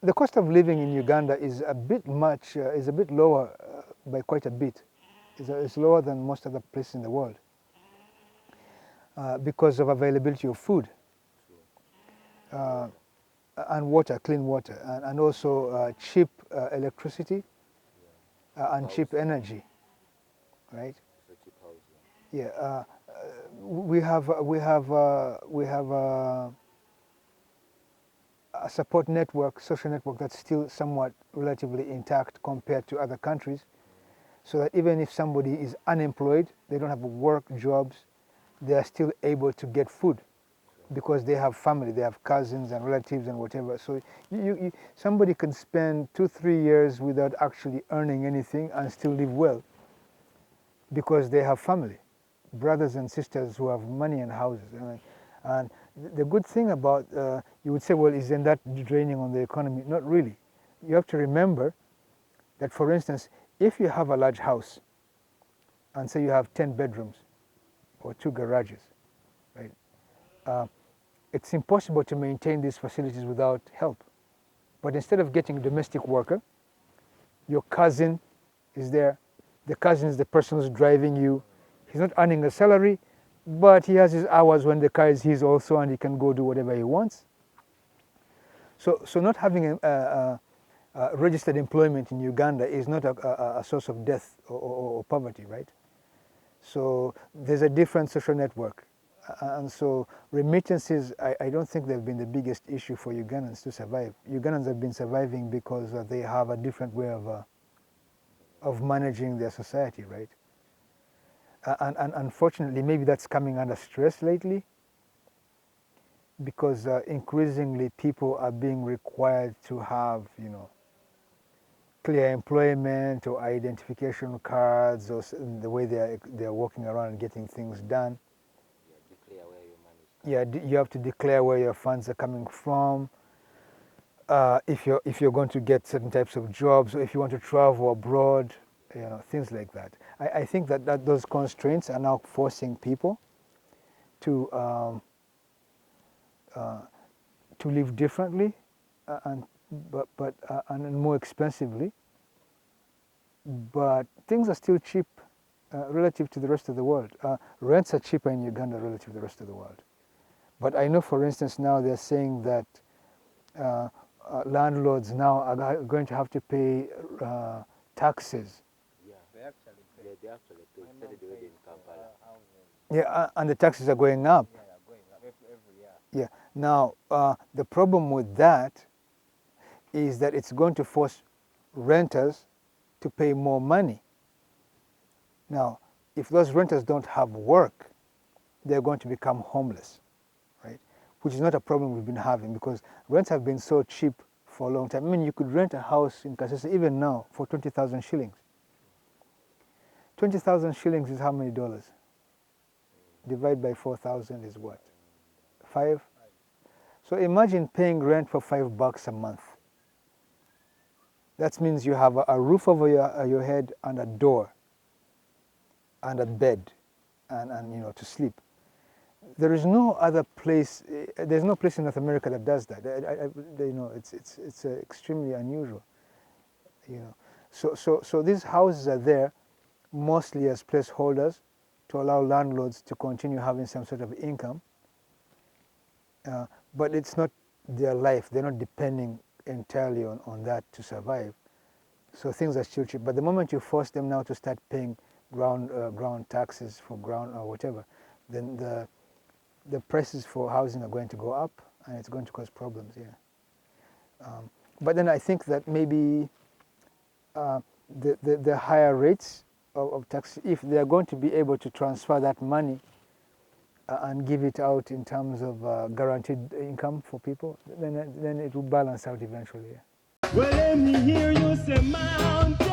The cost of living in Uganda is a bit lower by quite a bit. It's lower than most other places in the world because of availability of food and water, clean water, and also cheap electricity and cheap energy, right? Yeah, we have a support network, social network that's still somewhat relatively intact compared to other countries, so that even if somebody is unemployed, they don't have work jobs, they are still able to get food because they have family, they have cousins and relatives and whatever. So somebody can spend 2-3 years without actually earning anything and still live well because they have family, brothers and sisters who have money and houses. And the good thing about, you would say, well, isn't that draining on the economy? Not really. You have to remember that, for instance, if you have a large house and say you have 10 bedrooms or 2 garages, right? It's impossible to maintain these facilities without help. But instead of getting a domestic worker, your cousin is there. The cousin is the person who's driving you. He's not earning a salary, but he has his hours when the car is his also, and he can go do whatever he wants. So not having a registered employment in Uganda is not a source of death or poverty, right? So there's a different social network. And so remittances, I don't think they've been the biggest issue for Ugandans to survive. Ugandans have been surviving because they have a different way of managing their society, right? And unfortunately, maybe that's coming under stress lately because increasingly people are being required to have, clear employment or identification cards, or the way they're walking around and getting things done. Declare where your money is coming. Yeah, you have to declare where your funds are coming from. If you're going to get certain types of jobs, or if you want to travel abroad, things like that. I think that those constraints are now forcing people to live differently and more expensively. But things are still cheap relative to the rest of the world. Rents are cheaper in Uganda relative to the rest of the world. But I know, for instance, now they're saying that landlords now are going to have to pay taxes. Yeah, they actually pay. They actually pay. In Kampala. Yeah, and the taxes are going up. Yeah, they're going up every year. Yeah. Now, the problem with that is that it's going to force renters to pay more money. Now, if those renters don't have work, they're going to become homeless, right? Which is not a problem we've been having because rents have been so cheap for a long time. I mean, you could rent a house in Kasese even now for 20,000 shillings. 20,000 shillings is how many dollars? Divide by 4,000 is what? 5? So imagine paying rent for $5 a month. That means you have a roof over your head and a door and a bed and to sleep. There is no other place. There's no place in North America that does that. It's extremely unusual. So these houses are there mostly as placeholders to allow landlords to continue having some sort of income. But it's not their life. They're not depending entirely on that to survive. So things are still cheap. But the moment you force them now to start paying ground taxes for ground or whatever, then the prices for housing are going to go up, and it's going to cause problems. Yeah. But then I think that maybe the higher rates of tax, if they are going to be able to transfer that money and give it out in terms of guaranteed income for people, then it will balance out eventually. Yeah. Well, let me hear you say mountain.